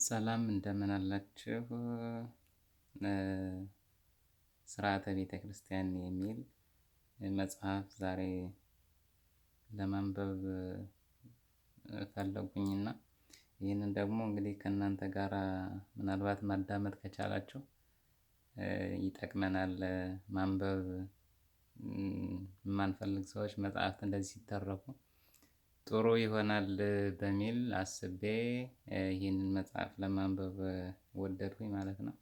ሰላም እንደምን አላችሁ? ስርዓተ ቤተ ክርስቲያን የሚል መጽሐፍ ዛሬ ለማንበብ ፈለጉኝና ይህንን ደግሞ እንግዲህ ከእናንተ ጋር ምናልባት ማዳመጥ ከቻላችሁ ይጠቅመናል። ማንበብ የማንፈልግ ሰዎች መጽሐፍት እንደዚህ ሲተረኩ ጥሩ ይሆናል በሚል አስቤ ይህንን መጽሐፍ ለማንበብ ወደድኩኝ ማለት ነው።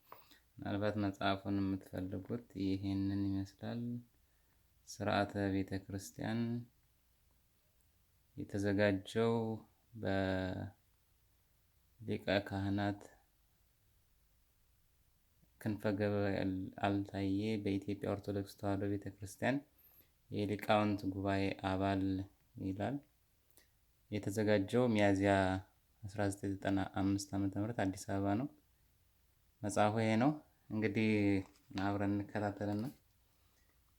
ምናልባት መጽሐፉን የምትፈልጉት ይህንን ይመስላል። ስርዓተ ቤተ ክርስቲያን የተዘጋጀው በሊቀ ካህናት ክንፈ ገብርኤል አልታዬ በኢትዮጵያ ኦርቶዶክስ ተዋሕዶ ቤተ ክርስቲያን የሊቃውንት ጉባኤ አባል ይላል። የተዘጋጀው ሚያዝያ 1995 ዓ.ም አዲስ አበባ ነው። መጽሐፉ ይሄ ነው። እንግዲህ አብረን እንከታተልና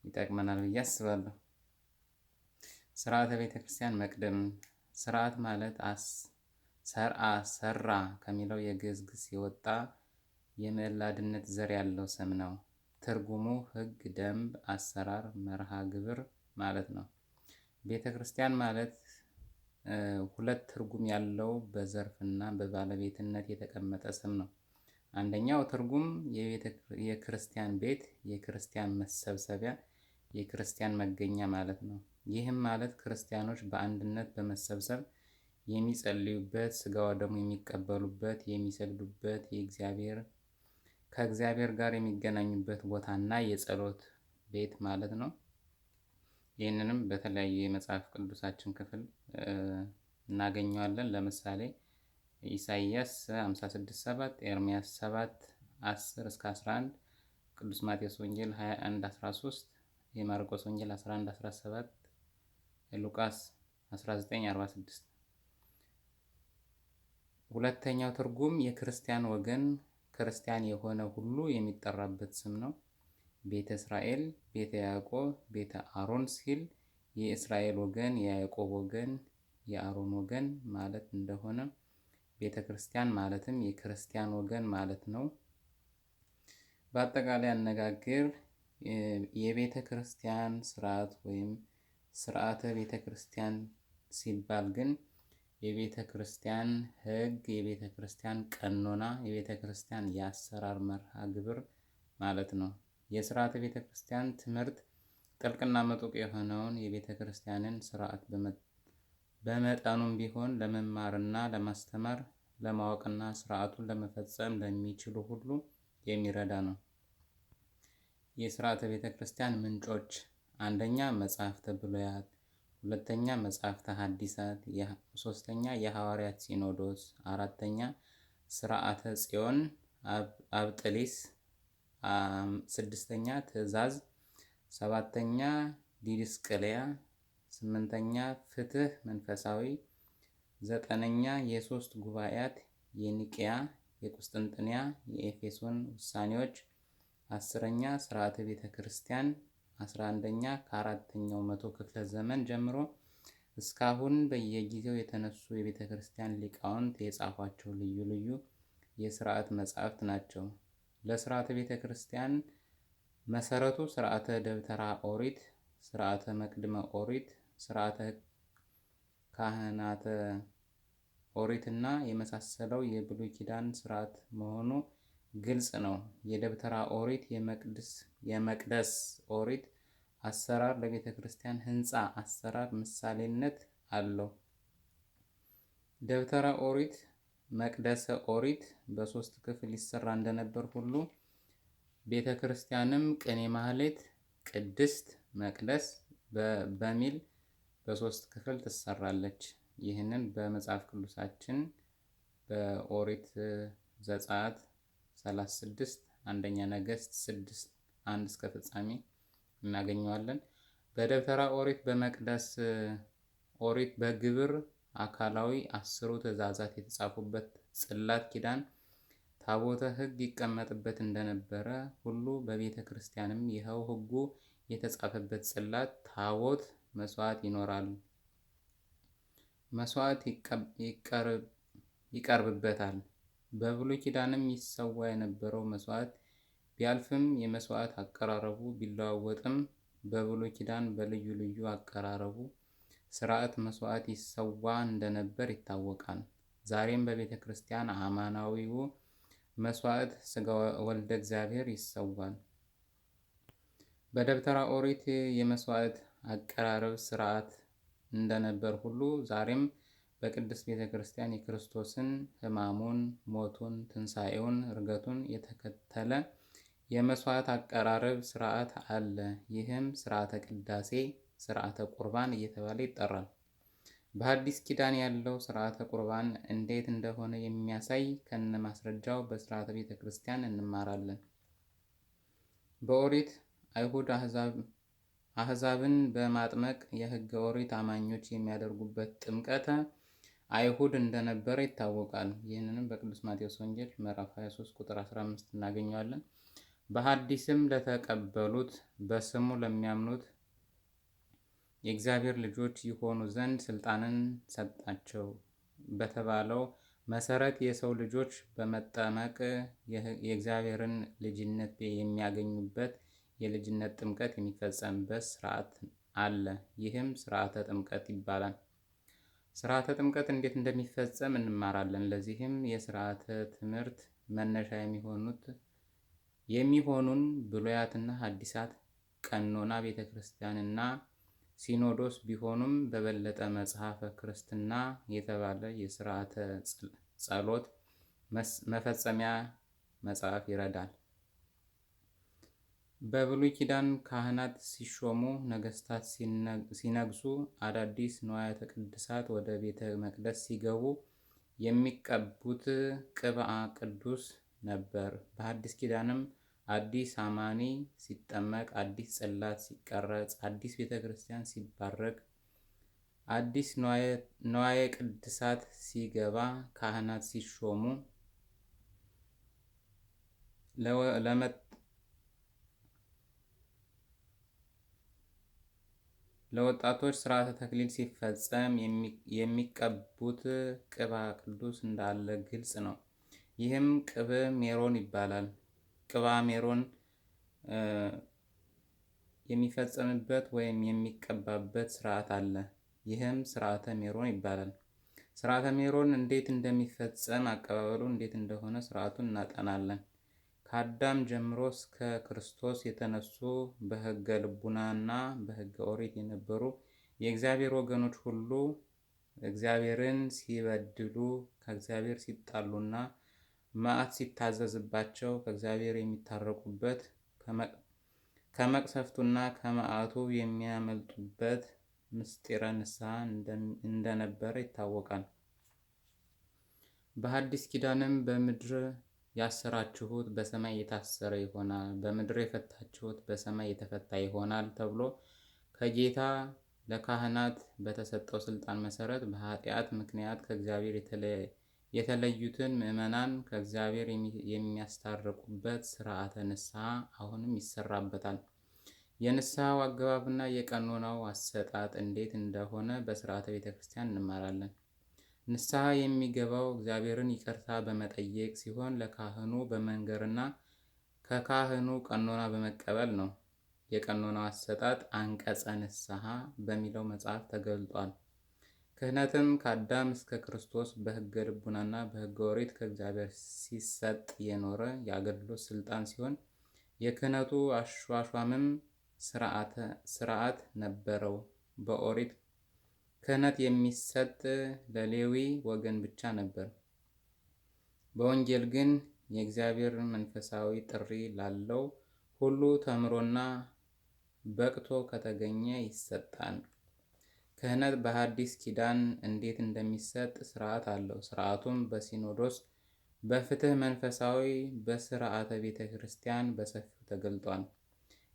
ይጠቅመናል ብዬ አስባለሁ። ስርዓተ ቤተ ክርስቲያን መቅደም። ስርዓት ማለት ሰርአ ሰራ ከሚለው የግዕዝ ግስ የወጣ የምዕላድነት ዘር ያለው ስም ነው። ትርጉሙ ሕግ፣ ደንብ፣ አሰራር፣ መርሃ ግብር ማለት ነው። ቤተ ክርስቲያን ማለት ሁለት ትርጉም ያለው በዘርፍና በባለቤትነት የተቀመጠ ስም ነው። አንደኛው ትርጉም የክርስቲያን ቤት፣ የክርስቲያን መሰብሰቢያ፣ የክርስቲያን መገኛ ማለት ነው። ይህም ማለት ክርስቲያኖች በአንድነት በመሰብሰብ የሚጸልዩበት፣ ሥጋ ወደሙ የሚቀበሉበት፣ የሚሰግዱበት፣ ከእግዚአብሔር ጋር የሚገናኙበት ቦታና የጸሎት ቤት ማለት ነው። ይህንንም በተለያዩ የመጽሐፍ ቅዱሳችን ክፍል እናገኘዋለን። ለምሳሌ ኢሳይያስ 56:7፣ ኤርምያስ 7:10-11፣ ቅዱስ ማቴዎስ ወንጌል 21:13፣ የማርቆስ ወንጌል 11:17፣ ሉቃስ 19:46። ሁለተኛው ትርጉም የክርስቲያን ወገን፣ ክርስቲያን የሆነ ሁሉ የሚጠራበት ስም ነው። ቤተ እስራኤል፣ ቤተ ያዕቆብ፣ ቤተ አሮን ሲል የእስራኤል ወገን፣ የያዕቆብ ወገን፣ የአሮን ወገን ማለት እንደሆነ ቤተ ክርስቲያን ማለትም የክርስቲያን ወገን ማለት ነው። በአጠቃላይ አነጋገር የቤተ ክርስቲያን ስርዓት ወይም ስርዓተ ቤተ ክርስቲያን ሲባል ግን የቤተ ክርስቲያን ሕግ፣ የቤተ ክርስቲያን ቀኖና፣ የቤተ ክርስቲያን የአሰራር መርሃ ግብር ማለት ነው። የስርዓተ ቤተ ክርስቲያን ትምህርት ጥልቅና ምጡቅ የሆነውን የቤተ ክርስቲያንን ስርዓት በመጠኑም ቢሆን ለመማርና ለማስተማር፣ ለማወቅና ስርዓቱን ለመፈጸም ለሚችሉ ሁሉ የሚረዳ ነው። የስርዓተ ቤተ ክርስቲያን ምንጮች: አንደኛ መጽሐፍተ ብሉያት፣ ሁለተኛ መጽሐፍተ ሐዲሳት፣ ሶስተኛ የሐዋርያት ሲኖዶስ፣ አራተኛ ስርዓተ ጽዮን አብጥሊስ፣ ስድስተኛ ትእዛዝ፣ ሰባተኛ ዲድስቅልያ፣ ስምንተኛ ፍትሕ መንፈሳዊ፣ ዘጠነኛ የሦስት ጉባኤያት የኒቅያ፣ የቁስጥንጥንያ፣ የኤፌሶን ውሳኔዎች፣ አስረኛ ስርዓተ ቤተ ክርስቲያን፣ 11ኛ ከአራተኛው መቶ ክፍለ ዘመን ጀምሮ እስካሁን በየጊዜው የተነሱ የቤተ ክርስቲያን ሊቃውንት የጻፏቸው ልዩ ልዩ የስርዓት መጻሕፍት ናቸው። ለስርዓተ ቤተ ክርስቲያን መሰረቱ ስርዓተ ደብተራ ኦሪት፣ ስርዓተ መቅድመ ኦሪት፣ ስርዓተ ካህናተ ኦሪትና የመሳሰለው የብሉይ ኪዳን ስርዓት መሆኑ ግልጽ ነው። የደብተራ ኦሪት የመቅደስ ኦሪት አሰራር ለቤተ ክርስቲያን ሕንፃ አሰራር ምሳሌነት አለው። ደብተራ ኦሪት መቅደሰ ኦሪት በ3 ክፍል ይሰራ እንደነበር ሁሉ ቤተ ክርስቲያንም ቅኔ ማህሌት፣ ቅድስት፣ መቅደስ በሚል በ3 ክፍል ትሰራለች። ይህንን በመጽሐፍ ቅዱሳችን በኦሪት ዘጸአት 36፣ አንደኛ ነገሥት 6:1 እስከ ፍጻሜ እናገኘዋለን። በደብተራ ኦሪት በመቅደስ ኦሪት በግብር አካላዊ 10ሩ ትእዛዛት የተጻፉበት ጽላት ኪዳን ታቦተ ሕግ ይቀመጥበት እንደነበረ ሁሉ በቤተ ክርስቲያንም ይኸው ሕጉ የተጻፈበት ጽላት ታቦት መስዋዕት ይኖራል። መስዋዕት ይቀርብበታል። በብሉይ ኪዳንም ይሰዋ የነበረው መስዋዕት ቢያልፍም የመስዋዕት አቀራረቡ ቢለዋወጥም በብሉይ ኪዳን በልዩ ልዩ አቀራረቡ ስርዓት መስዋዕት ይሰዋ እንደነበር ይታወቃል። ዛሬም በቤተ ክርስቲያን አማናዊው መስዋዕት ሥጋ ወልደ እግዚአብሔር ይሰዋል። በደብተራ ኦሪት የመስዋዕት አቀራረብ ስርዓት እንደነበር ሁሉ ዛሬም በቅድስት ቤተ ክርስቲያን የክርስቶስን ሕማሙን፣ ሞቱን፣ ትንሣኤውን፣ ዕርገቱን የተከተለ የመስዋዕት አቀራረብ ስርዓት አለ። ይህም ስርዓተ ቅዳሴ፣ ስርዓተ ቁርባን እየተባለ ይጠራል። በሐዲስ ኪዳን ያለው ስርዓተ ቁርባን እንዴት እንደሆነ የሚያሳይ ከነ ማስረጃው በስርዓተ ቤተ ክርስቲያን እንማራለን። በኦሪት አይሁድ አሕዛብን በማጥመቅ የሕገ ኦሪት አማኞች የሚያደርጉበት ጥምቀተ አይሁድ እንደነበረ ይታወቃል። ይህንንም በቅዱስ ማቴዎስ ወንጌል ምዕራፍ 23 ቁጥር 15 እናገኘዋለን። በሐዲስም ለተቀበሉት በስሙ ለሚያምኑት የእግዚአብሔር ልጆች ይሆኑ ዘንድ ስልጣንን ሰጣቸው በተባለው መሰረት የሰው ልጆች በመጠመቅ የእግዚአብሔርን ልጅነት የሚያገኙበት የልጅነት ጥምቀት የሚፈጸምበት ስርዓት አለ። ይህም ስርዓተ ጥምቀት ይባላል። ስርዓተ ጥምቀት እንዴት እንደሚፈጸም እንማራለን። ለዚህም የስርዓተ ትምህርት መነሻ የሚሆኑን ብሉያትና ሐዲሳት፣ ቀኖና ቤተ ክርስቲያንና ሲኖዶስ ቢሆኑም በበለጠ መጽሐፈ ክርስትና የተባለ የስርዓተ ጸሎት መፈጸሚያ መጽሐፍ ይረዳል። በብሉይ ኪዳን ካህናት ሲሾሙ፣ ነገስታት ሲነግሱ፣ አዳዲስ ንዋያተ ቅድሳት ወደ ቤተ መቅደስ ሲገቡ የሚቀቡት ቅብአ ቅዱስ ነበር። በሐዲስ ኪዳንም አዲስ አማኒ ሲጠመቅ፣ አዲስ ጽላት ሲቀረጽ፣ አዲስ ቤተ ክርስቲያን ሲባረክ፣ አዲስ ንዋየ ቅድሳት ሲገባ፣ ካህናት ሲሾሙ፣ ለወጣቶች ስርዓተ ተክሊል ሲፈጸም የሚቀቡት ቅብአ ቅዱስ እንዳለ ግልጽ ነው። ይህም ቅብ ሜሮን ይባላል። ቅብአ ሜሮን የሚፈጸምበት ወይም የሚቀባበት ስርዓት አለ። ይህም ስርዓተ ሜሮን ይባላል። ስርዓተ ሜሮን እንዴት እንደሚፈጸም፣ አቀባበሉ እንዴት እንደሆነ ስርዓቱን እናጠናለን። ከአዳም ጀምሮ እስከ ክርስቶስ የተነሱ በሕገ ልቡናና በሕገ ኦሪት የነበሩ የእግዚአብሔር ወገኖች ሁሉ እግዚአብሔርን ሲበድሉ፣ ከእግዚአብሔር ሲጣሉና መዓት ሲታዘዝባቸው ከእግዚአብሔር የሚታረቁበት፣ ከመቅሰፍቱና ከመዓቱ የሚያመልጡበት ምስጢረ ንስሐ እንደነበረ ይታወቃል። በሐዲስ ኪዳንም በምድር ያሰራችሁት በሰማይ የታሰረ ይሆናል፣ በምድር የፈታችሁት በሰማይ የተፈታ ይሆናል ተብሎ ከጌታ ለካህናት በተሰጠው ስልጣን መሰረት በኃጢአት ምክንያት ከእግዚአብሔር የተለዩትን ምዕመናን ከእግዚአብሔር የሚያስታርቁበት ስርዓተ ንስሐ አሁንም ይሰራበታል። የንስሐው አገባብና የቀኖናው አሰጣጥ እንዴት እንደሆነ በስርዓተ ቤተ ክርስቲያን እንማራለን። ንስሐ የሚገባው እግዚአብሔርን ይቅርታ በመጠየቅ ሲሆን ለካህኑ በመንገርና ከካህኑ ቀኖና በመቀበል ነው። የቀኖናው አሰጣጥ አንቀጸ ንስሐ በሚለው መጽሐፍ ተገልጧል። ክህነትም ከአዳም እስከ ክርስቶስ በሕገ ልቡናና በሕገ ኦሪት ከእግዚአብሔር ሲሰጥ የኖረ የአገልግሎት ስልጣን ሲሆን የክህነቱ አሿሿምም ስርዓት ነበረው። በኦሪት ክህነት የሚሰጥ ለሌዊ ወገን ብቻ ነበር። በወንጌል ግን የእግዚአብሔር መንፈሳዊ ጥሪ ላለው ሁሉ ተምሮና በቅቶ ከተገኘ ይሰጣል። ክህነት በሐዲስ ኪዳን እንዴት እንደሚሰጥ ስርዓት አለው። ስርዓቱም በሲኖዶስ፣ በፍትሕ መንፈሳዊ፣ በስርዓተ ቤተ ክርስቲያን በሰፊው ተገልጧል።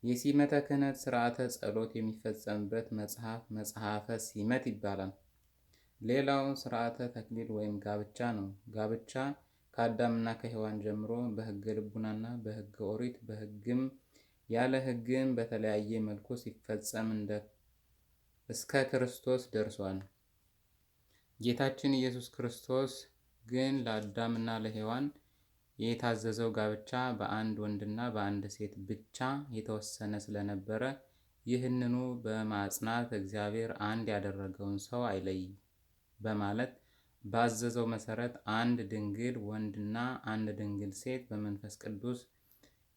የሲመተ ክህነት ስርዓተ ጸሎት የሚፈጸምበት መጽሐፍ መጽሐፈ ሲመት ይባላል። ሌላው ስርዓተ ተክሊል ወይም ጋብቻ ነው። ጋብቻ ከአዳምና ከሔዋን ጀምሮ በሕገ ልቡናና በሕገ ኦሪት በሕግም ያለ ሕግም በተለያየ መልኩ ሲፈጸም እስከ ክርስቶስ ደርሷል። ጌታችን ኢየሱስ ክርስቶስ ግን ለአዳምና ለሔዋን የታዘዘው ጋብቻ በአንድ ወንድና በአንድ ሴት ብቻ የተወሰነ ስለነበረ ይህንኑ በማጽናት እግዚአብሔር አንድ ያደረገውን ሰው አይለይ በማለት ባዘዘው መሰረት አንድ ድንግል ወንድና አንድ ድንግል ሴት በመንፈስ ቅዱስ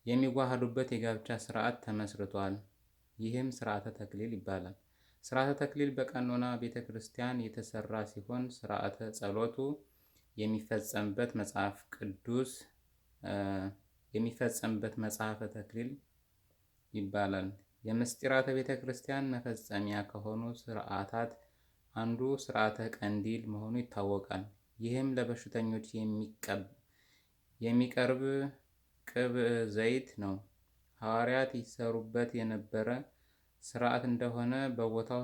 የሚዋሃዱበት የጋብቻ ስርዓት ተመስርቷል። ይህም ስርዓተ ተክሊል ይባላል። ስርዓተ ተክሊል በቀኖና ቤተ ክርስቲያን የተሰራ ሲሆን ስርዓተ ጸሎቱ የሚፈጸምበት መጽሐፍ ቅዱስ የሚፈጸምበት መጽሐፈ ተክሊል ይባላል። የምስጢራተ ቤተ ክርስቲያን መፈጸሚያ ከሆኑ ስርዓታት አንዱ ስርዓተ ቀንዲል መሆኑ ይታወቃል። ይህም ለበሽተኞች የሚቀርብ ቅብ ዘይት ነው። ሐዋርያት ይሰሩበት የነበረ ስርዓት እንደሆነ በቦታው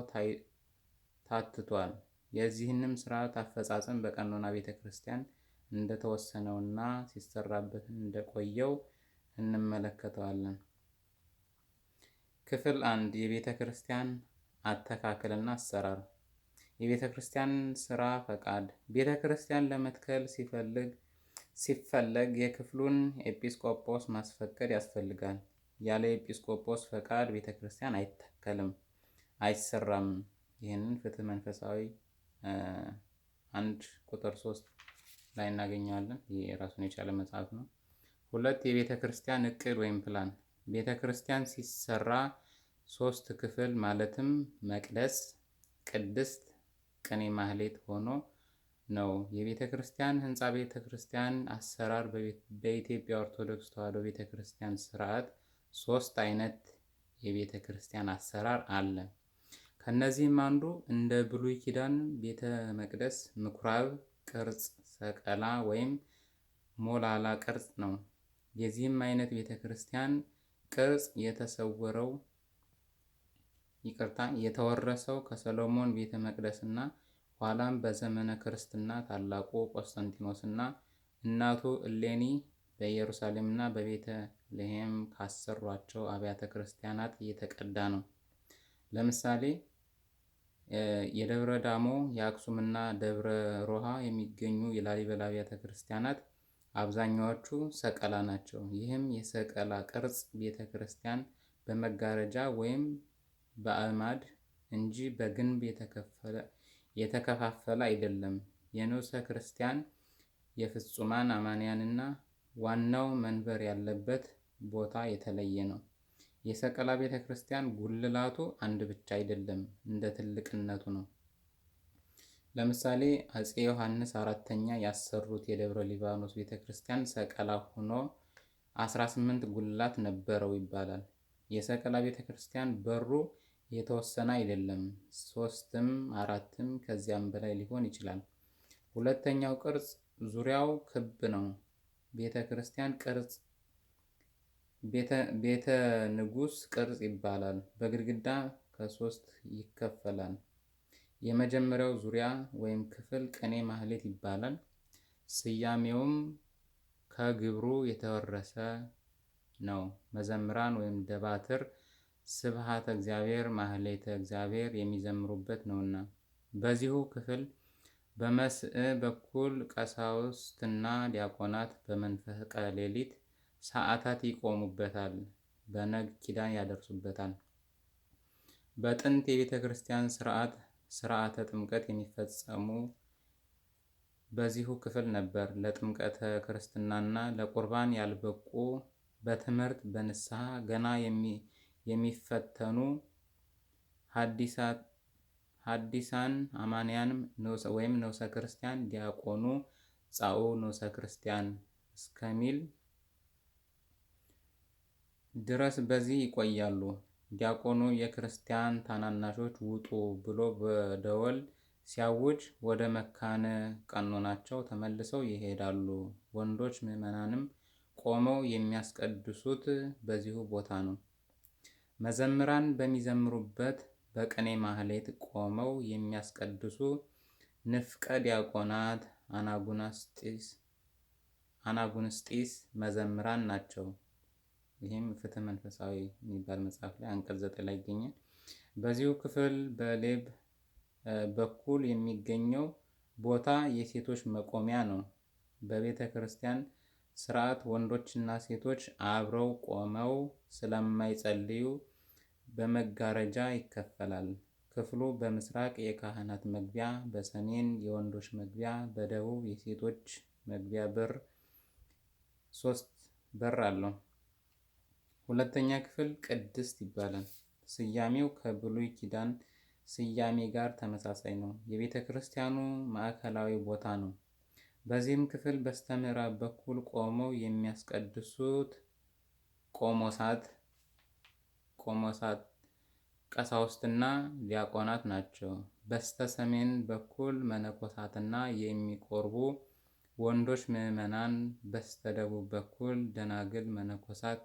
ታትቷል። የዚህንም ስርዓት አፈጻጸም በቀኖና ቤተ ክርስቲያን እንደተወሰነውና ሲሰራበት እንደቆየው እንመለከተዋለን። ክፍል 1 የቤተ ክርስቲያን አተካከልና አሰራር። የቤተ ክርስቲያን ስራ ፈቃድ። ቤተ ክርስቲያን ለመትከል ሲፈለግ የክፍሉን ኤጲስቆጶስ ማስፈቀድ ያስፈልጋል። ያለ ኤጲስቆጶስ ፈቃድ ቤተ ክርስቲያን አይተከልም፣ አይሰራም። ይህንን ፍትሕ መንፈሳዊ 1 ቁጥር 3 ላይ እናገኘዋለን። ይህ ራሱን የቻለ መጽሐፍ ነው። 2 የቤተ ክርስቲያን እቅድ ወይም ፕላን። ቤተ ክርስቲያን ሲሰራ 3 ክፍል ማለትም መቅደስ፣ ቅድስት፣ ቅኔ ማህሌት ሆኖ ነው። የቤተ ክርስቲያን ህንፃ ቤተ ክርስቲያን አሰራር በኢትዮጵያ ኦርቶዶክስ ተዋሕዶ ቤተ ክርስቲያን ስርዓት 3 አይነት የቤተ ክርስቲያን አሰራር አለ። ከነዚህም አንዱ እንደ ብሉይ ኪዳን ቤተ መቅደስ ምኩራብ ቅርጽ ሰቀላ ወይም ሞላላ ቅርጽ ነው። የዚህም አይነት ቤተ ክርስቲያን ቅርጽ የተወረሰው ከሰሎሞን ቤተ መቅደስና ኋላም በዘመነ ክርስትና ታላቁ ቆስጠንጢኖስና እናቱ እሌኒ በኢየሩሳሌምና በቤተልሔም ካሰሯቸው አብያተ ክርስቲያናት የተቀዳ ነው። ለምሳሌ የደብረ ዳሞ፣ የአክሱምና ደብረ ሮሃ የሚገኙ የላሊበላ አብያተ ክርስቲያናት አብዛኛዎቹ ሰቀላ ናቸው። ይህም የሰቀላ ቅርጽ ቤተ ክርስቲያን በመጋረጃ ወይም በአዕማድ እንጂ በግንብ የተከፋፈለ አይደለም። የንዑሰ ክርስቲያን የፍጹማን አማንያንና ዋናው መንበር ያለበት ቦታ የተለየ ነው። የሰቀላ ቤተ ክርስቲያን ጉልላቱ አንድ ብቻ አይደለም፣ እንደ ትልቅነቱ ነው። ለምሳሌ አፄ ዮሐንስ 4ኛ ያሰሩት የደብረ ሊባኖስ ቤተ ክርስቲያን ሰቀላ ሆኖ 18 ጉልላት ነበረው ይባላል። የሰቀላ ቤተ ክርስቲያን በሩ የተወሰነ አይደለም፣ 3ም 4ም ከዚያም በላይ ሊሆን ይችላል። ሁለተኛው ቅርጽ ዙሪያው ክብ ነው። ቤተ ክርስቲያን ቅርጽ ቤተ ንጉሥ ቅርጽ ይባላል። በግድግዳ ከ3 ይከፈላል። የመጀመሪያው ዙሪያ ወይም ክፍል ቅኔ ማህሌት ይባላል። ስያሜውም ከግብሩ የተወረሰ ነው። መዘምራን ወይም ደባትር ስብሐተ እግዚአብሔር ማህሌተ እግዚአብሔር የሚዘምሩበት ነውና። በዚሁ ክፍል በመስዕ በኩል ቀሳውስትና ዲያቆናት በመንፈቀ ሌሊት ሰዓታት ይቆሙበታል፣ በነግ ኪዳን ያደርሱበታል። በጥንት የቤተ ክርስቲያን ስርዓተ ጥምቀት የሚፈጸሙ በዚሁ ክፍል ነበር። ለጥምቀተ ክርስትናና ለቁርባን ያልበቁ በትምህርት በንስሐ ገና የሚፈተኑ ሐዲሳን አማንያን ወይም ንዑሰ ክርስቲያን ዲያቆኑ ጻኡ ንዑሰ ክርስቲያን እስከሚል ድረስ በዚህ ይቆያሉ። ዲያቆኑ የክርስቲያን ታናናሾች ውጡ ብሎ በደወል ሲያውጅ ወደ መካነ ቀኖናቸው ተመልሰው ይሄዳሉ። ወንዶች ምዕመናንም ቆመው የሚያስቀድሱት በዚሁ ቦታ ነው። መዘምራን በሚዘምሩበት በቅኔ ማህሌት ቆመው የሚያስቀድሱ ንፍቀ ዲያቆናት አናጉንስጢስ መዘምራን ናቸው። ይህም ፍትሕ መንፈሳዊ የሚባል መጽሐፍ ላይ አንቀጽ 9 ላይ ይገኛል። በዚሁ ክፍል በሌብ በኩል የሚገኘው ቦታ የሴቶች መቆሚያ ነው። በቤተ ክርስቲያን ስርዓት ወንዶችና ሴቶች አብረው ቆመው ስለማይጸልዩ በመጋረጃ ይከፈላል። ክፍሉ በምስራቅ የካህናት መግቢያ፣ በሰሜን የወንዶች መግቢያ፣ በደቡብ የሴቶች መግቢያ በር 3 በር አለው። ሁለተኛ ክፍል ቅድስት ይባላል። ስያሜው ከብሉይ ኪዳን ስያሜ ጋር ተመሳሳይ ነው። የቤተ ክርስቲያኑ ማዕከላዊ ቦታ ነው። በዚህም ክፍል በስተምዕራብ በኩል ቆመው የሚያስቀድሱት ቆሞሳት፣ ቀሳውስትና ዲያቆናት ናቸው። በስተ ሰሜን በኩል መነኮሳትና የሚቆርቡ ወንዶች ምዕመናን፣ በስተ ደቡብ በኩል ደናግል መነኮሳት፣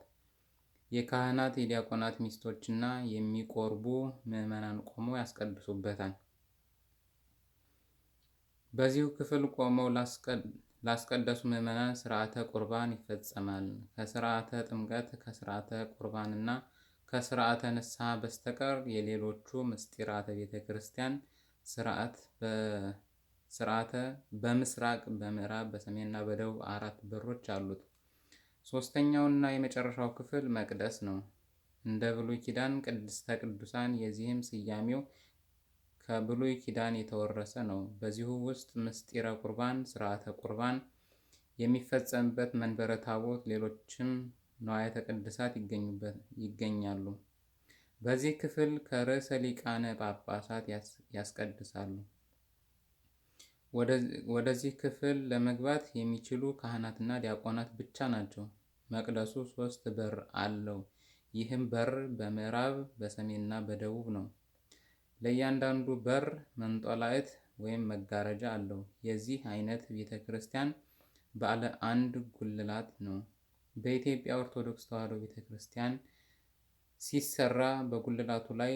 የካህናት የዲያቆናት ሚስቶችና የሚቆርቡ ምዕመናን ቆመው ያስቀድሱበታል። በዚሁ ክፍል ቆመው ላስቀደሱ ምዕመናን ሥርዓተ ቁርባን ይፈጸማል። ከሥርዓተ ጥምቀት፣ ከሥርዓተ ቁርባንና ከሥርዓተ ንስሐ በስተቀር የሌሎቹ ምስጢራተ ቤተ ክርስቲያን ሥርዓተ በምስራቅ፣ በምዕራብ፣ በሰሜንና በደቡብ 4 በሮች አሉት። ሦስተኛውና የመጨረሻው ክፍል መቅደስ ነው። እንደ ብሉይ ኪዳን ቅድስተ ቅዱሳን፣ የዚህም ስያሜው ከብሉይ ኪዳን የተወረሰ ነው። በዚሁ ውስጥ ምስጢረ ቁርባን፣ ሥርዓተ ቁርባን የሚፈጸምበት መንበረ ታቦት፣ ሌሎችም ንዋያተ ቅድሳት ይገኛሉ። በዚህ ክፍል ከርዕሰ ሊቃነ ጳጳሳት ያስቀድሳሉ። ወደዚህ ክፍል ለመግባት የሚችሉ ካህናትና ዲያቆናት ብቻ ናቸው። መቅደሱ 3 በር አለው። ይህም በር በምዕራብ፣ በሰሜንና በደቡብ ነው። ለእያንዳንዱ በር መንጦላዕት ወይም መጋረጃ አለው። የዚህ አይነት ቤተ ክርስቲያን ባለ 1 ጉልላት ነው። በኢትዮጵያ ኦርቶዶክስ ተዋሕዶ ቤተ ክርስቲያን ሲሰራ በጉልላቱ ላይ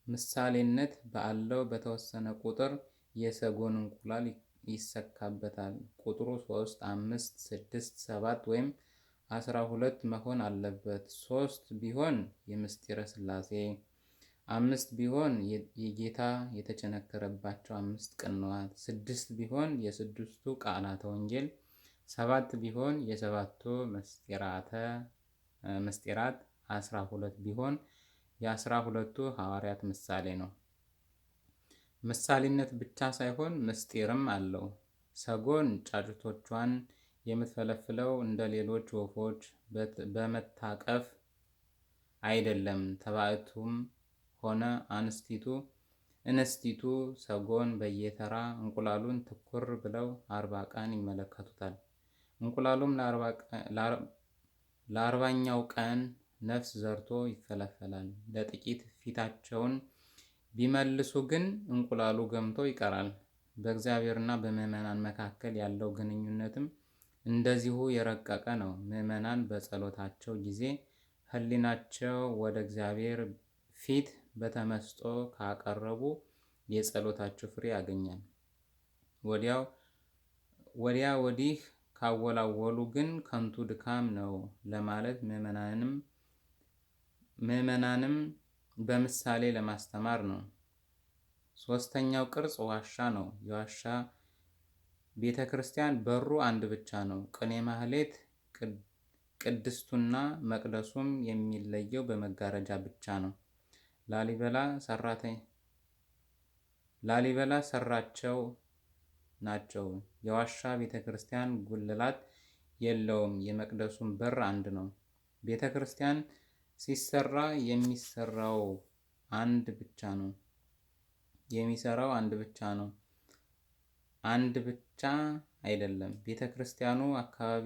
ምሳሌነት ባለው በተወሰነ ቁጥር የሰጎን እንቁላል ይሰካበታል። ቁጥሩ 3፣ 5፣ 6፣ 7 ወይም 12 መሆን አለበት። 3 ቢሆን የምስጢረ ሥላሴ፣ 5 ቢሆን የጌታ የተቸነከረባቸው 5 ቅንዋት፣ 6 ቢሆን የ6ቱ ቃላተ ወንጌል፣ 7 ቢሆን የ7ቱ ምስጢራት፣ 12 ቢሆን የ12ቱ ሐዋርያት ምሳሌ ነው። ምሳሌነት ብቻ ሳይሆን ምስጢርም አለው። ሰጎን ጫጩቶቿን የምትፈለፍለው እንደ ሌሎች ወፎች በመታቀፍ አይደለም። ተባዕቱም ሆነ እንስቲቱ ሰጎን በየተራ እንቁላሉን ትኩር ብለው 40 ቀን ይመለከቱታል። እንቁላሉም ለ40ኛው ቀን ነፍስ ዘርቶ ይፈለፈላል። ለጥቂት ፊታቸውን ቢመልሱ ግን እንቁላሉ ገምቶ ይቀራል። በእግዚአብሔርና በምዕመናን መካከል ያለው ግንኙነትም እንደዚሁ የረቀቀ ነው። ምዕመናን በጸሎታቸው ጊዜ ሕሊናቸው ወደ እግዚአብሔር ፊት በተመስጦ ካቀረቡ የጸሎታቸው ፍሬ ያገኛል። ወዲያ ወዲህ ካወላወሉ ግን ከንቱ ድካም ነው ለማለት ምዕመናንም በምሳሌ ለማስተማር ነው። ሦስተኛው ቅርጽ ዋሻ ነው። የዋሻ ቤተ ክርስቲያን በሩ አንድ ብቻ ነው። ቅኔ ማህሌት ቅድስቱና መቅደሱም የሚለየው በመጋረጃ ብቻ ነው። ላሊበላ ሰራቸው ናቸው። የዋሻ ቤተ ክርስቲያን ጉልላት የለውም። የመቅደሱም በር አንድ ነው። ቤተ ክርስቲያን ሲሰራ የሚሰራው አንድ ብቻ ነው። አንድ ብቻ አይደለም። ቤተ ክርስቲያኑ አካባቢ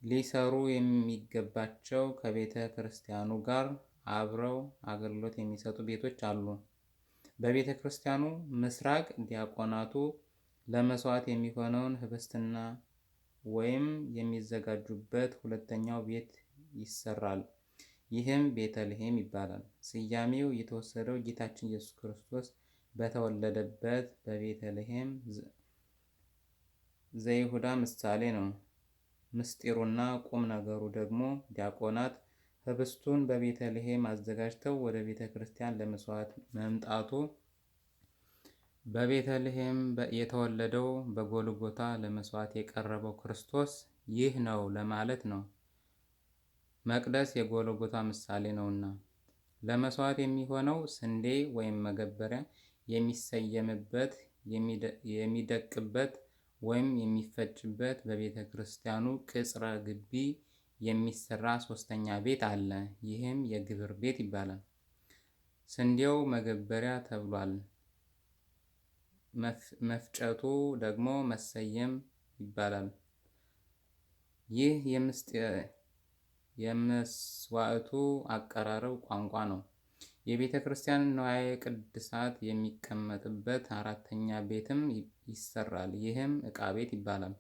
ሊሰሩ የሚገባቸው ከቤተ ክርስቲያኑ ጋር አብረው አገልግሎት የሚሰጡ ቤቶች አሉ። በቤተ ክርስቲያኑ ምስራቅ ዲያቆናቱ ለመስዋዕት የሚሆነውን ህብስትና ወይም የሚዘጋጁበት ሁለተኛው ቤት ይሰራል። ይህም ቤተልሔም ይባላል። ስያሜው የተወሰደው ጌታችን ኢየሱስ ክርስቶስ በተወለደበት በቤተልሔም ዘይሁዳ ምሳሌ ነው። ምስጢሩና ቁም ነገሩ ደግሞ ዲያቆናት ህብስቱን በቤተልሔም አዘጋጅተው ወደ ቤተ ክርስቲያን ለመስዋዕት መምጣቱ በቤተልሔም የተወለደው በጎልጎታ ለመስዋዕት የቀረበው ክርስቶስ ይህ ነው ለማለት ነው። መቅደስ የጎልጎታ ምሳሌ ነውና ለመስዋዕት የሚሆነው ስንዴ ወይም መገበሪያ የሚሰየምበት፣ የሚደቅበት ወይም የሚፈጭበት በቤተ ክርስቲያኑ ቅጽረ ግቢ የሚሰራ ሶስተኛ ቤት አለ። ይህም የግብር ቤት ይባላል። ስንዴው መገበሪያ ተብሏል። መፍጨቱ ደግሞ መሰየም ይባላል። ይህ የመስዋዕቱ አቀራረብ ቋንቋ ነው። የቤተ ክርስቲያን ንዋየ ቅድሳት የሚቀመጥበት አራተኛ ቤትም ይሰራል። ይህም ዕቃ ቤት ይባላል።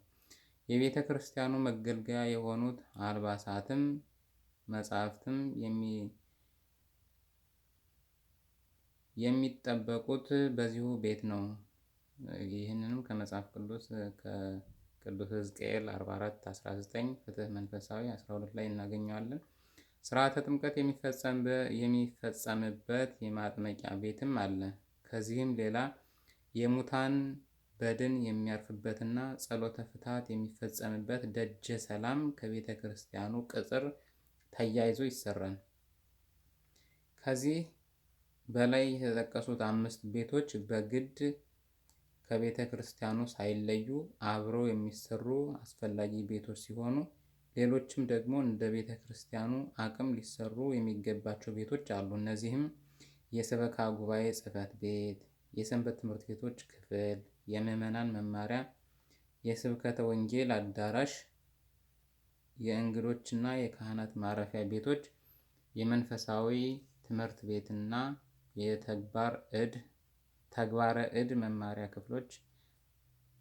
የቤተ ክርስቲያኑ መገልገያ የሆኑት አልባሳትም መጻሕፍትም የሚጠበቁት በዚሁ ቤት ነው። ይህንንም ከመጽሐፍ ቅዱስ ከቅዱስ ሕዝቅኤል 44:19 ፍትሕ መንፈሳዊ 12 ላይ እናገኘዋለን። ሥርዓተ ጥምቀት የሚፈጸምበት የማጥመቂያ ቤትም አለ። ከዚህም ሌላ የሙታን በድን የሚያርፍበትና ጸሎተ ፍትሐት የሚፈጸምበት ደጀ ሰላም ከቤተ ክርስቲያኑ ቅጽር ተያይዞ ይሰራል። ከዚህ በላይ የተጠቀሱት 5 ቤቶች በግድ ከቤተ ክርስቲያኑ ሳይለዩ አብረው የሚሰሩ አስፈላጊ ቤቶች ሲሆኑ ሌሎችም ደግሞ እንደ ቤተ ክርስቲያኑ አቅም ሊሰሩ የሚገባቸው ቤቶች አሉ። እነዚህም የሰበካ ጉባኤ ጽሕፈት ቤት፣ የሰንበት ትምህርት ቤቶች ክፍል፣ የምዕመናን መማሪያ፣ የስብከተ ወንጌል አዳራሽ፣ የእንግዶችና የካህናት ማረፊያ ቤቶች፣ የመንፈሳዊ ትምህርት ቤትና ተግባረ ዕድ መማሪያ ክፍሎች፣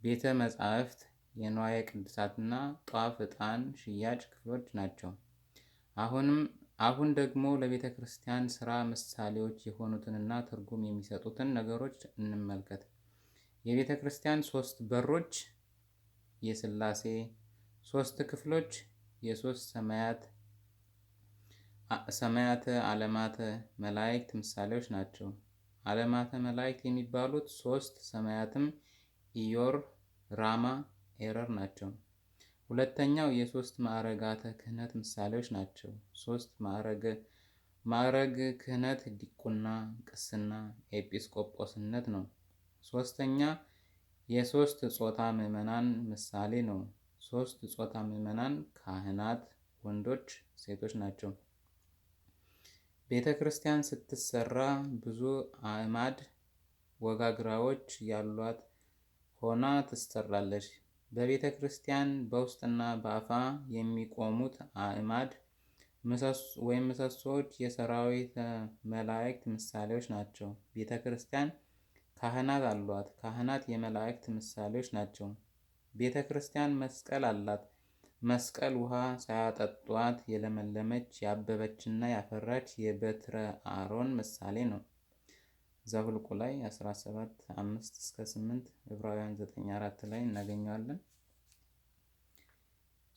ቤተ መጻሕፍት፣ የንዋየ ቅድሳትና ጧፍ ዕጣን ሽያጭ ክፍሎች ናቸው። አሁን ደግሞ ለቤተ ክርስቲያን ሥራ ምሳሌዎች የሆኑትንና ትርጉም የሚሰጡትን ነገሮች እንመልከት። የቤተ ክርስቲያን 3 በሮች የሥላሴ፣ 3 ክፍሎች የሦስት ሰማያተ ዓለማተ መላእክት ምሳሌዎች ናቸው። ዓለማተ መላእክት የሚባሉት 3 ሰማያትም ኢዮር፣ ራማ፣ ኤረር ናቸው። ሁለተኛው የ3 ማዕረጋተ ክህነት ምሳሌዎች ናቸው። 3 ማዕረግ ክህነት ዲቁና፣ ቅስና፣ ኤጲስቆጶስነት ነው። ሶስተኛ የ3 ጾታ ምዕመናን ምሳሌ ነው። 3 ጾታ ምዕመናን ካህናት፣ ወንዶች፣ ሴቶች ናቸው። ቤተ ክርስቲያን ስትሰራ ብዙ አዕማድ ወጋግራዎች ያሏት ሆና ትሰራለች። በቤተ ክርስቲያን በውስጥና በአፋ የሚቆሙት አዕማድ ምሰሶዎች የሰራዊተ መላእክት ምሳሌዎች ናቸው። ቤተ ክርስቲያን ካህናት አሏት። ካህናት የመላእክት ምሳሌዎች ናቸው። ቤተ ክርስቲያን መስቀል አላት። መስቀል ውሃ ሳያጠጧት የለመለመች ያበበችና ያፈራች የበትረ አሮን ምሳሌ ነው። ዘኍልቍ ላይ 17:5-8 ዕብራውያን 9:4 ላይ እናገኘዋለን።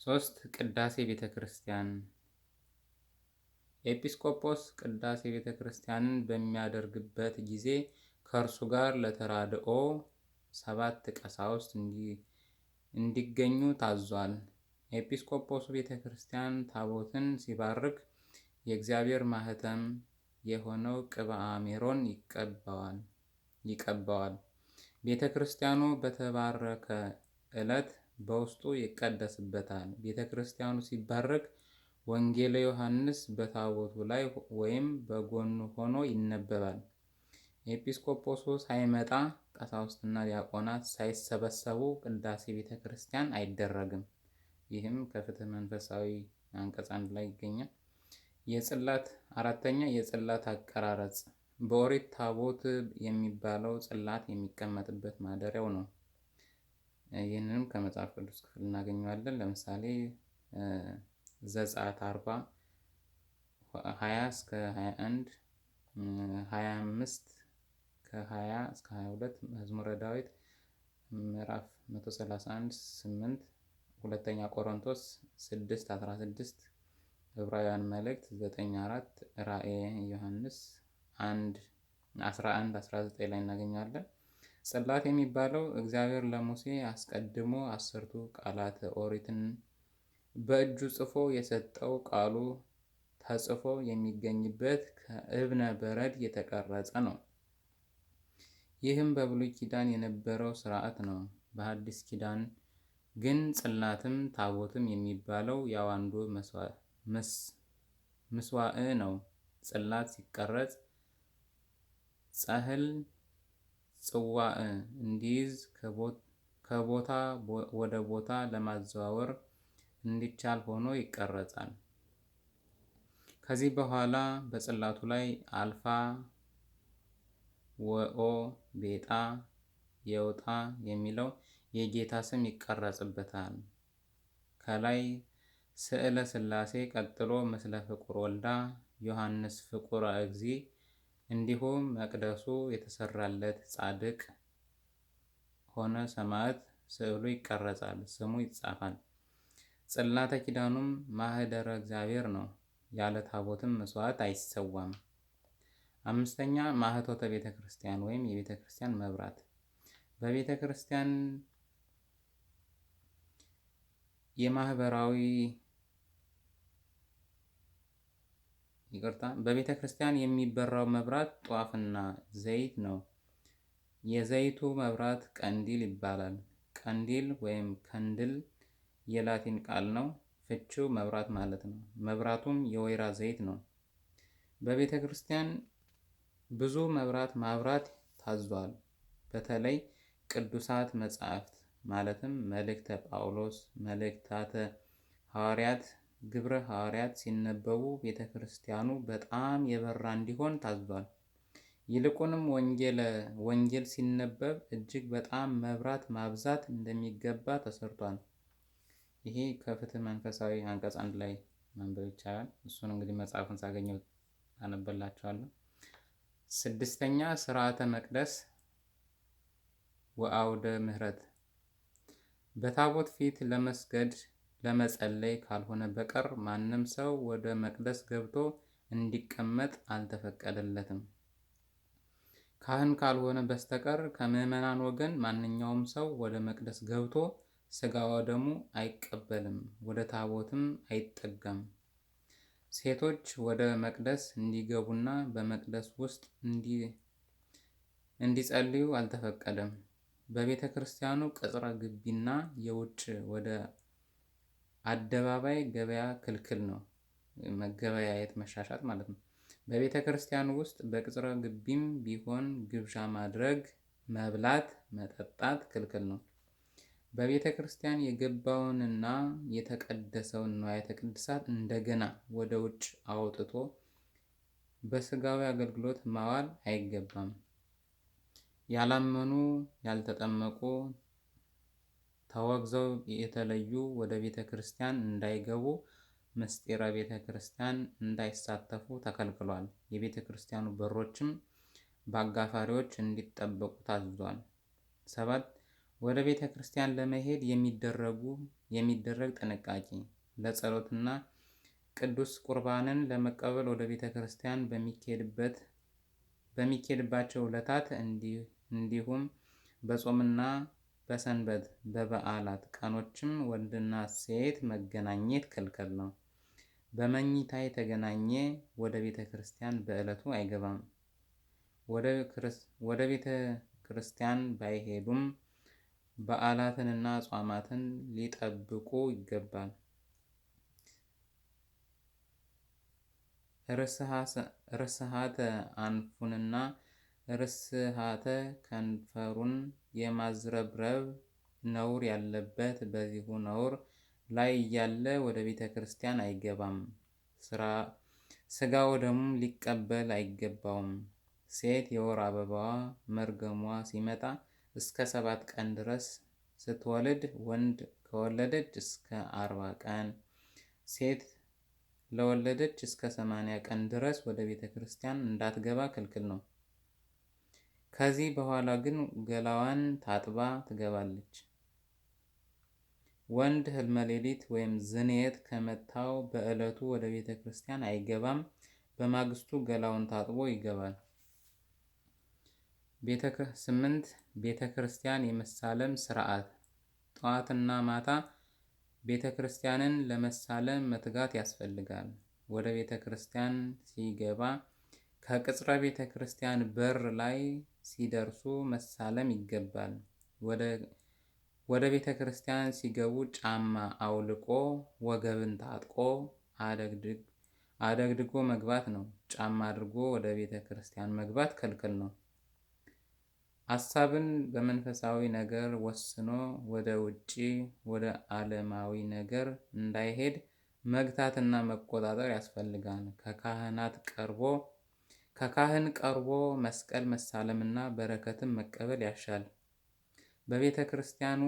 3 ቅዳሴ ቤተ ክርስቲያን። ኤጲስቆጶስ ቅዳሴ ቤተ ክርስቲያንን በሚያደርግበት ጊዜ ከእርሱ ጋር ለተራድኦ 7 ቀሳውስት እንዲገኙ ታዟል። ኤጲስቆጶሱ ቤተ ክርስቲያን ታቦትን ሲባርክ የእግዚአብሔር ማኅተም የሆነው ቅብአ ሜሮን ይቀባዋል። ቤተ ክርስቲያኑ በተባረከ ዕለት በውስጡ ይቀደስበታል። ቤተ ክርስቲያኑ ሲባረክ ወንጌለ ዮሐንስ በታቦቱ ላይ ወይም በጎኑ ሆኖ ይነበባል። ኤጲስቆጶሱ ሳይመጣ ቀሳውስትና ዲያቆናት ሳይሰበሰቡ ቅዳሴ ቤተ ክርስቲያን አይደረግም። ይህም ከፍትሕ መንፈሳዊ አንቀጽ 1 ላይ ይገኛል። አራተኛ የጽላት አቀራረጽ። በኦሪት ታቦት የሚባለው ጽላት የሚቀመጥበት ማደሪያው ነው። ይህንንም ከመጽሐፍ ቅዱስ ክፍል እናገኘዋለን። ለምሳሌ ዘጸአት 40:20-21፣ 25:20-22፣ መዝሙረ ዳዊት ምዕራፍ 131:8፣ ሁለተኛ ቆሮንቶስ 6:16፣ ዕብራውያን መልእክት 9:4፣ ራእየ ዮሐንስ 11:19 ላይ እናገኛለን። ጽላት የሚባለው እግዚአብሔር ለሙሴ አስቀድሞ 10ቱ ቃላተ ኦሪትን በእጁ ጽፎ የሰጠው ቃሉ ተጽፎ የሚገኝበት ከእብነ በረድ የተቀረጸ ነው። ይህም በብሉይ ኪዳን የነበረው ሥርዓት ነው። በሐዲስ ኪዳን ግን ጽላትም ታቦትም የሚባለው ያው አንዱ ምስዋዕ ነው። ጽላት ሲቀረጽ ጻሕል ጽዋዕ እንዲይዝ ከቦታ ወደ ቦታ ለማዘዋወር እንዲቻል ሆኖ ይቀረጻል። ከዚህ በኋላ በጽላቱ ላይ አልፋ፣ ወኦ፣ ቤጣ፣ የውጣ የሚለው የጌታ ስም ይቀረጽበታል። ከላይ ስዕለ ሥላሴ፣ ቀጥሎ ምስለ ፍቁር ወልዳ ዮሐንስ ፍቁረ እግዚእ፣ እንዲሁም መቅደሱ የተሰራለት ጻድቅ ሆነ ሰማዕት ስዕሉ ይቀረጻል፣ ስሙ ይጻፋል። ጽላተ ኪዳኑም ማህደረ እግዚአብሔር ነው። ያለ ታቦትም መስዋዕት አይሰዋም። 5ኛ ማኅቶተ ቤተ ክርስቲያን ወይም የቤተ ክርስቲያን መብራት። በቤተ ክርስቲያን በቤተ ክርስቲያን የሚበራው መብራት ጧፍና ዘይት ነው። የዘይቱ መብራት ቀንዲል ይባላል። ቀንዲል ወይም ከንድል የላቲን ቃል ነው። ፍቺው መብራት ማለት ነው። መብራቱም የወይራ ዘይት ነው። በቤተ ክርስቲያን ብዙ መብራት ማብራት ታዟል። በተለይ ቅዱሳት መጻሕፍት ማለትም መልእክተ ጳውሎስ፣ መልእክታተ ሐዋርያት፣ ግብረ ሐዋርያት ሲነበቡ ቤተ ክርስቲያኑ በጣም የበራ እንዲሆን ታዟል። ይልቁንም ወንጌል ሲነበብ እጅግ በጣም መብራት ማብዛት እንደሚገባ ተሰርቷል። ይሄ ከፍትሕ መንፈሳዊ አንቀጽ 1 ላይ ማንበብ ይቻላል። እሱን እንግዲህ መጽሐፉን ሳገኘው አነበላችኋለሁ። 6ኛ ሥርዓተ መቅደስ ወአውደ ምሕረት። በታቦት ፊት ለመስገድ ለመጸለይ ካልሆነ በቀር ማንም ሰው ወደ መቅደስ ገብቶ እንዲቀመጥ አልተፈቀደለትም። ካህን ካልሆነ በስተቀር ከምዕመናን ወገን ማንኛውም ሰው ወደ መቅደስ ገብቶ ሥጋ ወደሙ አይቀበልም፣ ወደ ታቦትም አይጠጋም። ሴቶች ወደ መቅደስ እንዲገቡና በመቅደስ ውስጥ እንዲጸልዩ አልተፈቀደም። በቤተ ክርስቲያኑ ቅጽረ ግቢና የውጭ ወደ አደባባይ ገበያ ክልክል ነው። መገበያየት፣ መሻሻጥ ማለት ነው። በቤተ ክርስቲያኑ ውስጥ በቅጽረ ግቢም ቢሆን ግብዣ ማድረግ፣ መብላት፣ መጠጣት ክልክል ነው። በቤተ ክርስቲያን የገባውንና የተቀደሰውን ንዋያተ ቅድሳት እንደገና ወደ ውጭ አውጥቶ በሥጋዊ አገልግሎት ማዋል አይገባም። ያላመኑ ያልተጠመቁ ተወግዘው የተለዩ ወደ ቤተ ክርስቲያን እንዳይገቡ፣ ምስጢረ ቤተ ክርስቲያን እንዳይሳተፉ ተከልክሏል። የቤተ ክርስቲያኑ በሮችም በአጋፋሪዎች እንዲጠበቁ ታዟል። 7 ወደ ቤተ ክርስቲያን ለመሄድ የሚደረግ ጥንቃቄ። ለጸሎትና ቅዱስ ቁርባንን ለመቀበል ወደ ቤተ ክርስቲያን በሚኬድባቸው ዕለታት እንዲሁም በጾምና በሰንበት በበዓላት ቀኖችም ወንድና ሴት መገናኘት ክልክል ነው። በመኝታ የተገናኘ ወደ ቤተ ክርስቲያን በዕለቱ አይገባም። ወደ ቤተ ክርስቲያን ባይሄዱም በዓላትንና ጾማትን ሊጠብቁ ይገባል። ርስሃተ አንፉንና ርስሃተ ከንፈሩን የማዝረብረብ ነውር ያለበት በዚሁ ነውር ላይ እያለ ወደ ቤተ ክርስቲያን አይገባም። ሥጋ ወደሙም ሊቀበል አይገባውም። ሴት የወር አበባዋ መርገሟ ሲመጣ እስከ 7 ቀን ድረስ ስትወልድ፣ ወንድ ከወለደች እስከ 40 ቀን፣ ሴት ለወለደች እስከ 80 ቀን ድረስ ወደ ቤተ ክርስቲያን እንዳትገባ ክልክል ነው። ከዚህ በኋላ ግን ገላዋን ታጥባ ትገባለች። ወንድ ሕልመ ሌሊት ወይም ዝንየት ከመታው በዕለቱ ወደ ቤተ ክርስቲያን አይገባም። በማግስቱ ገላውን ታጥቦ ይገባል። 8 ቤተ ክርስቲያን የመሳለም ስርዓት። ጠዋትና ማታ ቤተ ክርስቲያንን ለመሳለም መትጋት ያስፈልጋል። ወደ ቤተ ክርስቲያን ሲገባ ከቅጽረ ቤተ ክርስቲያን በር ላይ ሲደርሱ መሳለም ይገባል። ወደ ቤተ ክርስቲያን ሲገቡ ጫማ አውልቆ ወገብን ታጥቆ አደግድጎ መግባት ነው። ጫማ አድርጎ ወደ ቤተ ክርስቲያን መግባት ክልክል ነው። ሐሳብን በመንፈሳዊ ነገር ወስኖ ወደ ውጪ ወደ ዓለማዊ ነገር እንዳይሄድ መግታትና መቆጣጠር ያስፈልጋል። ከካህን ቀርቦ መስቀል መሳለምና በረከትን መቀበል ያሻል። በቤተ ክርስቲያኑ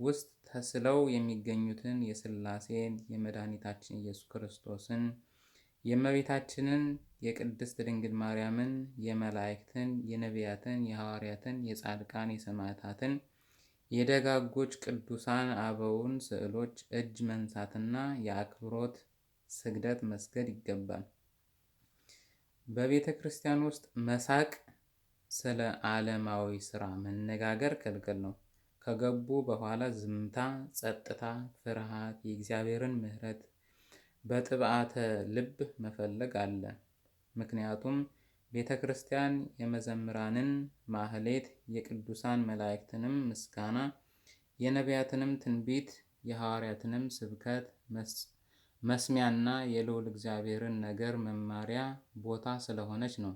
ውስጥ ተስለው የሚገኙትን የሥላሴን፣ የመድኃኒታችን ኢየሱስ ክርስቶስን፣ የእመቤታችንን የቅድስት ድንግል ማርያምን፣ የመላእክትን፣ የነቢያትን፣ የሐዋርያትን፣ የጻድቃን፣ የሰማዕታትን፣ የደጋጎች ቅዱሳን አበውን ስዕሎች እጅ መንሳትና የአክብሮት ስግደት መስገድ ይገባል። በቤተ ክርስቲያን ውስጥ መሳቅ፣ ስለ ዓለማዊ ሥራ መነጋገር ክልክል ነው። ከገቡ በኋላ ዝምታ፣ ጸጥታ፣ ፍርሃት፣ የእግዚአብሔርን ምሕረት በጥብዓተ ልብ መፈለግ አለ። ምክንያቱም ቤተ ክርስቲያን የመዘምራንን ማህሌት፣ የቅዱሳን መላእክትንም ምስጋና፣ የነቢያትንም ትንቢት፣ የሐዋርያትንም ስብከት መስሚያና የልዑል እግዚአብሔርን ነገር መማሪያ ቦታ ስለሆነች ነው።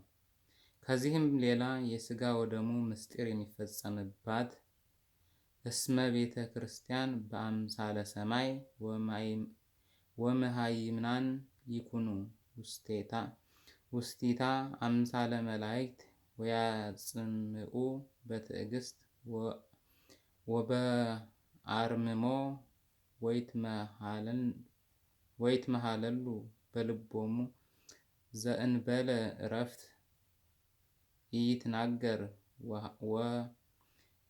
ከዚህም ሌላ የሥጋ ወደሙ ምስጢር የሚፈጸምባት እስመ ቤተ ክርስቲያን በአምሳለ ሰማይ ወመሃይምናን ይኩኑ ውስቴታ አምሳለ መላእክት ወያጽምዑ በትዕግስት ወበአርምሞ ወይትመሃለሉ በልቦሙ ዘእንበለ ዕረፍት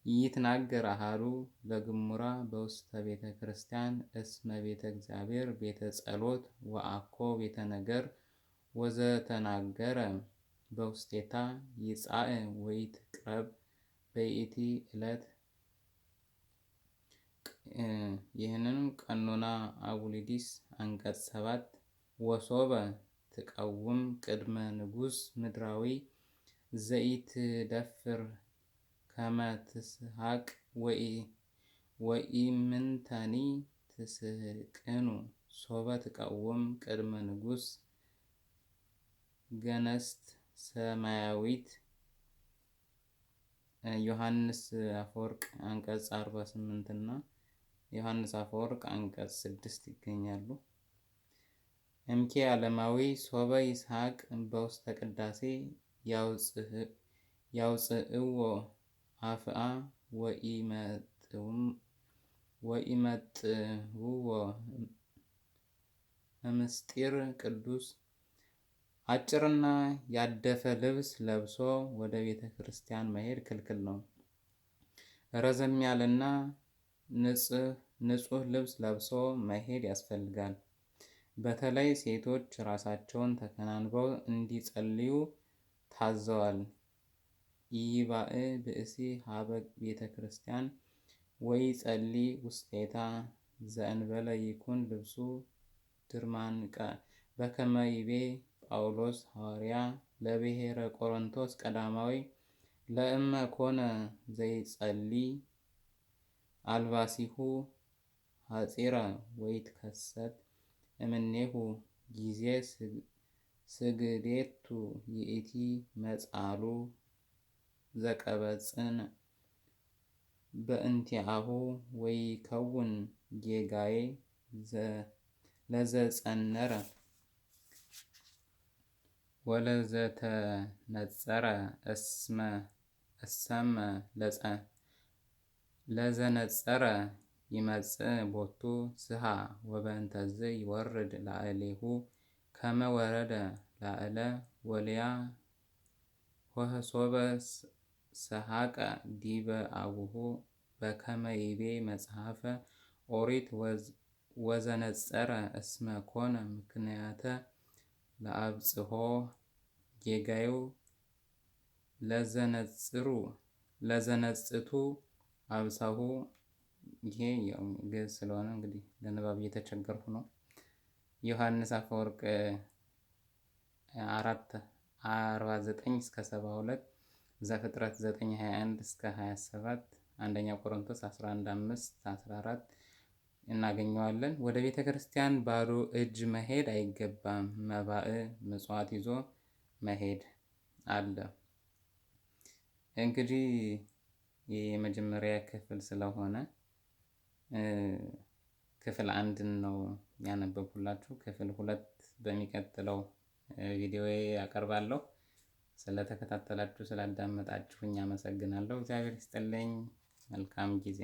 ይትናገር አሃዱ ለግሙራ በውስተ ቤተ ክርስቲያን እስመ ቤተ እግዚአብሔር ቤተ ጸሎት ወአኮ ቤተ ነገር ወዘተናገረ በውስቴታ ይጻእ ወይትቅረብ በይእቲ ዕለት። ይህንን ቀኖና አቡሊዲስ አንቀጽ 7 ወሶበ ትቀውም ቅድመ ንጉሥ ምድራዊ ዘይትደፍር ከመ ትስሐቅ ወኢምንተኒ ትስሕቅኑ ሶበ ትቀውም ቅድመ ንጉሥ ገነስት ሰማያዊት። ዮሐንስ አፈወርቅ አንቀጽ 48 እና ዮሐንስ አፈወርቅ አንቀጽ 6 ይገኛሉ። እምኬ ዓለማዊ ሶበ ይስሐቅ በውስተ ቅዳሴ ያውፅእዎ አፍአ ወኢመጥውዎ እምስጢር ቅዱስ። አጭርና ያደፈ ልብስ ለብሶ ወደ ቤተ ክርስቲያን መሄድ ክልክል ነው። ረዘም ያለና ንጹሕ ልብስ ለብሶ መሄድ ያስፈልጋል። በተለይ ሴቶች ራሳቸውን ተከናንበው እንዲጸልዩ ታዘዋል። ኢይባእ ብእሲ ሀበ ቤተ ክርስቲያን ወይጸልይ ውስቴታ ዘእንበለ ይኩን ልብሱ ድርማንቀ በከመ ይቤ ጳውሎስ ሐዋርያ ለብሔረ ቆሮንቶስ ቀዳማዊ ለእመ ኮነ ዘይጸልይ አልባሲሁ ሐጺረ ወይትከሰት እምኔሁ ጊዜ ስግዴቱ ይእቲ መጻሉ ዘቀበጽን በእንቲአሁ ወይከውን ጌጋዬ ለዘጸነረ ወለዘተነጸረ እሰመ ለዘነጸረ ይመጽእ ቦቱ ስሃ ወበእንተዝ ይወርድ ላዕሌሁ ከመ ወረደ ላዕለ ወልያ ወህሶበ ሰሐቀ ዲበ አቡሁ በከመ ይቤ መጽሐፈ ኦሪት ወዘነጸረ እስመ ኮነ ምክንያተ ለአብጽሖ ጌጋዩ ለዘነጽቱ አብሳሁ። ይሄ ያው ግዕዝ ስለሆነ እንግዲህ ለንባብ እየተቸገርኩ ነው። ዮሐንስ አፈወርቅ 4:49 እስከ 72፣ ዘፍጥረት 9:21 እስከ 27፣ አንደኛ ቆሮንቶስ 11:5-14 እናገኘዋለን። ወደ ቤተ ክርስቲያን ባዶ እጅ መሄድ አይገባም። መባዕ ምጽዋት ይዞ መሄድ አለ። እንግዲህ የመጀመሪያ ክፍል ስለሆነ ክፍል 1 ነው ያነበብኩላችሁ። ክፍል 2 በሚቀጥለው ቪዲዮ ያቀርባለሁ። ስለተከታተላችሁ ስላዳመጣችሁኝ አመሰግናለሁ። እግዚአብሔር ይስጥልኝ። መልካም ጊዜ